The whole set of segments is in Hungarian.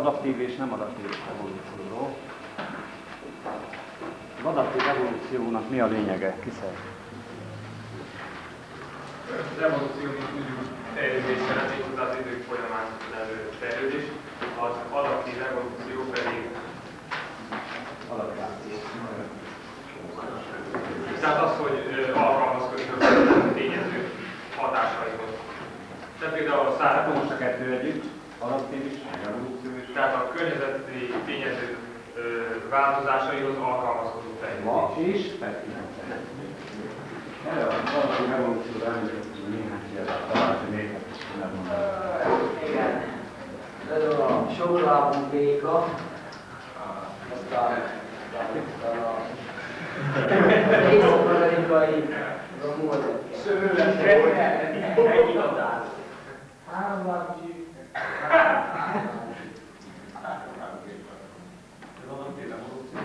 adaptív és nem adaptív evolúcióról. Az adaptív evolúciónak mi a lényege? Kiszeg? Az evolúció, mint tudjuk, fejlődés szeretnék, az idők folyamán levő fejlődés. Az adaptív evolúció pedig Adaptáció. tehát az, hogy alkalmazkodik a tényező hatásaihoz. Tehát például a Hát most a kettő együtt, adaptív is, meg evolúció is. tehát a környezeti tényező változásaihoz alkalmazkodó fejlődés. Ma és pertinensen. Erre az adaptív evolúcióra említettünk néhány példát, talán, hogy négyet is nem mondani. Igen. Ez a soklábú béka, aztán a észak-amerikai romulek. Egyik adás. Háromlábú csík. Ez adaptív evolúció.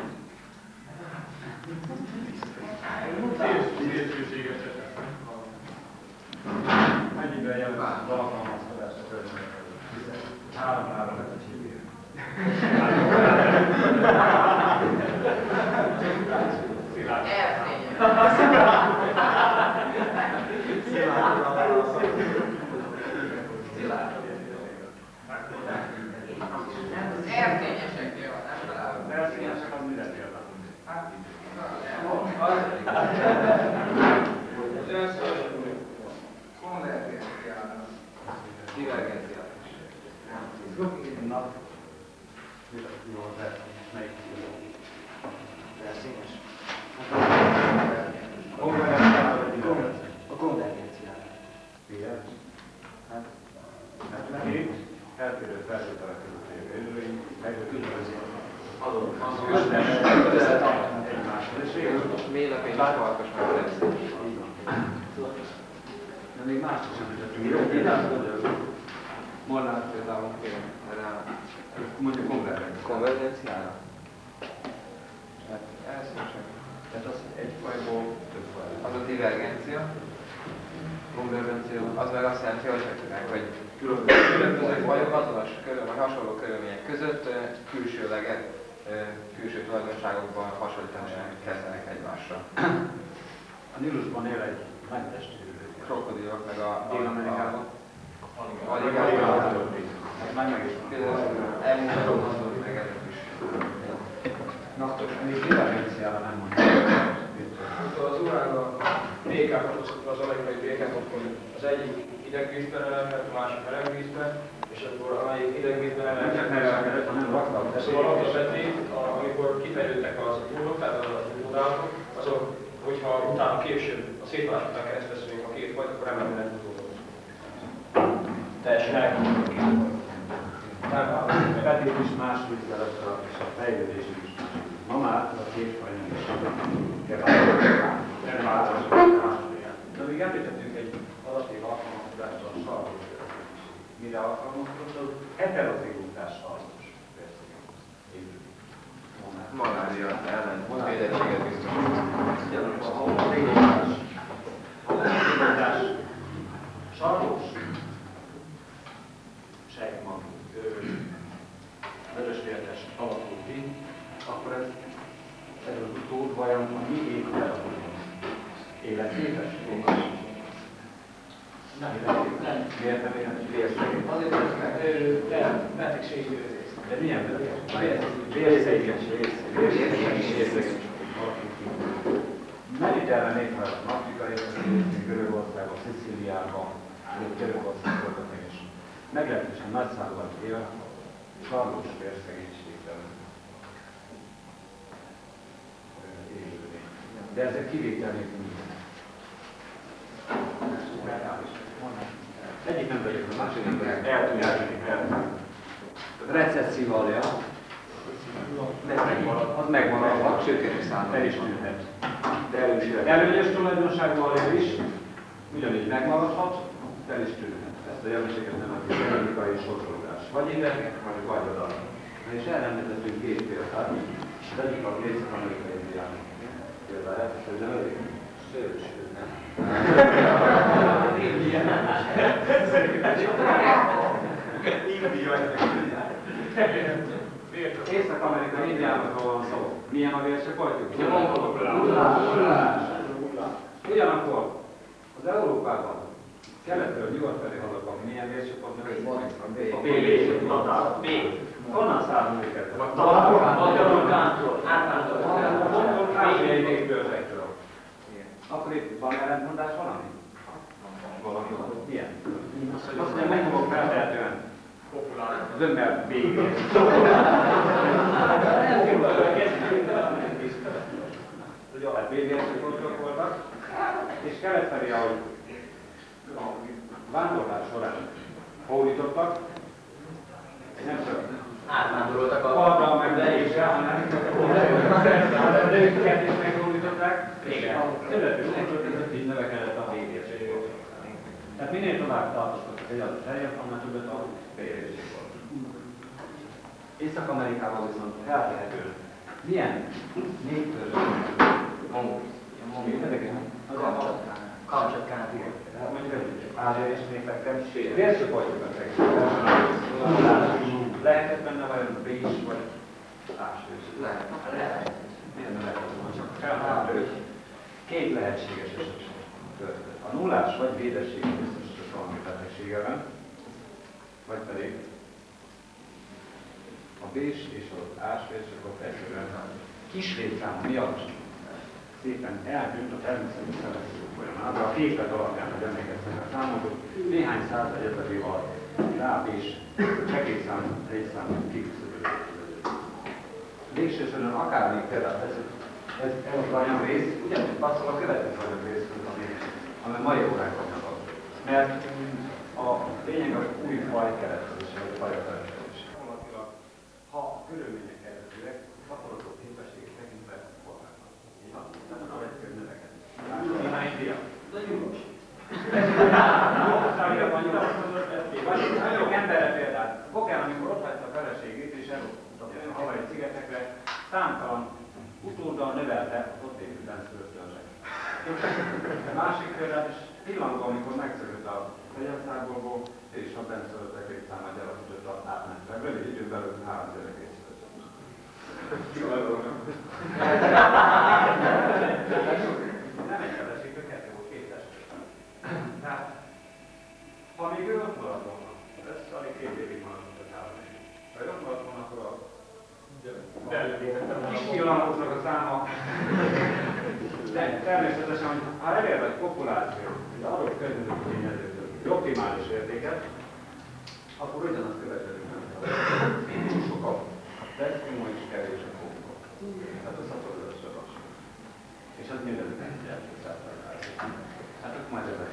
Szélsőséges eset. Mennyiben jelent az alkalmazkodás a környezethez? 3-3 lett a csípér. Erkényeseknél van, nem találom. Erkényesek az mire példa? Az önszörösülő konvergenciának, divergenciának. Na, jó, de melyik? Verszínes. A konvergenciát. Igen. Hát két eltérő feltételek között élő élőlény, különböző adott Mélylepényes farkas meg de még más is említettünk. Molnár például erre mondjuk konvergencia. konvergenciára. Tehát az egy fajból több fajból. Az a divergencia. Konvergencia. Az meg azt jelenti, hogy különböző fajok azonos vagy hasonló körülmények között külsőleg külső tulajdonságokban hasonlítóan kezdenek egymásra. A Nílusban él egy megtestérő. Krokodilok meg a Dél-Amerikában. Aligátorokat. Ez már meg is van. Például elmondhatom, meg ezek is. Na, még divergenciára nem mondjuk. Az urága békákat osztott az amerikai békátokon. Az egyik idegvízben emelkedett, a másik melegvízben, és akkor amelyik idegvízben emelkedett, hanem raktak. szóval az a betét, amikor kifejlődtek az úrok, tehát az utódálok, azok, hogyha utána később a szétválás után keresztbeszéljük a két fajt, akkor emelkednek utódok. Teljesen elkülönböző két fajt. Tehát a betét is más vízzel, és a fejlődés is más. Ma már a két faj nem is nem változott. De még említettünk egy adaptív alkalmazkodást a sarkos vérszegénység. Mire alkalmazkodott? Az heterozigótás sarkos vérszegénység. Malária ellen védettséget biztosít. A homozigótás sarkos sejtmagú vörösvértes alakul ki, akkor ez az utód vajon a mi ételakon életképes? Nem. Miért nem életképes? Azért, mert nem betegségű részt. De milyen betegség? Vérszegénység. Mediterrán éghajlat, Afrikai részén, Görögországban, Szicíliában, Görögországban és meglehetősen nagy számban él sarkos vérszegénységben élőni. De ezek kivétel nélkül minden. Egyik nem vagyok, a másik nem vagyok. Eltűnik. Recesszivalia. Az megmaradhat, sőt, el is tűnhet. De erősítek. Előnyös tulajdonságban lévő is, ugyanígy megmaradhat, el is tűnhet. Ezt a jelenséget nevezik genetikai sorsolódás. Vagy ide, vagy oda. És elrendezettünk két példát. Az egyik az észak-amerikai indiánok példáját, és ez elég szélső, nem? India. Észak-Amerika indiánokról van szó. Milyen a vércsoportjuk? Nullás. Ugyanakkor az Európában keletről nyugat felé haladva milyen vércsoport növekszik? A B vércsoport. B. Honnan származunk őket? Balkántól. Ázsiai népbőrzektől. Akkor itt van ellentmondás valami? Valami van. Milyen? Azt mondja, megmondok feltehetően zömmel végén. Hát B-vércsoportok voltak, és kelet felé, ahogy a vándorlás során hódítottak, nem csak Átvándoroltak a Balra meg leésre, hanem a nőket is meghódították, és a születőknek között így növekedett a B-vércsoport. Tehát minél tovább tartoztak egy adott helyen, annál többet a B-vércsoport. Észak-Amerikában viszont feltehetően milyen néptörzsek? Kamcsatkán. Tehát mondjuk ázsiai népekben vércsoportjukat lehetett benne vajon B is, vagy ás is? Lehet. Milyen lehet? Csak feltehető. Két lehetséges eset történt. A nullás vagy védesség biztos valami betegsége van, vagy pedig a B-s és az ás vércsoport egyszerűen kis létszám miatt szépen eltűnt a természetes szelekció folyamán, de a képlet alapján, hogy emlékeztek a számokot, néhány száz egyetlen év alatt ráb és segélyszám, létszám kiküszöbölődött. Végső soron akármilyen például ez az anyagrész, ugyanúgy passzol a következő anyagrészhez, amely mai óránkon ad. Mert a lényeg az új fajkeletkezés, vagy fajkeletkezés. Ha a körülmények kedvezőek, szaporodó képességek tekintve formálnak. Így van? Tehát a következő növekedés. Néhány dia. De nyugos. Vagyok emberre példát. Fogjál, amikor ott hagyta a feleségét és elutazta a havai szigetekre, számtalan utóddal növelte az ott élő benszülött törzsek. Másik példát is pillanatban, amikor megszökött a fegyelszágból, és a benszülöttek létszámát gyarapított átmenetleg. Rövid időn belül 3 gyerek készült. Nem egy feleségről 2 volt, 2 testvér. Tehát, ha még ő ott maradt volna, ez alig 2 évig maradott a távol. Ha ő ott maradt volna, akkor a kis pillanatoknak a száma. De természetesen, hogy ha elér egy populáció, de adott környezeti tényezőtől optimális értéket, akkor ugyanazt követődik. Sokkal tesztümó is kevés a kókba. Tehát a szaporodás lassú. És az mindenütt egy eltűszállal. Hát akkor majd ezek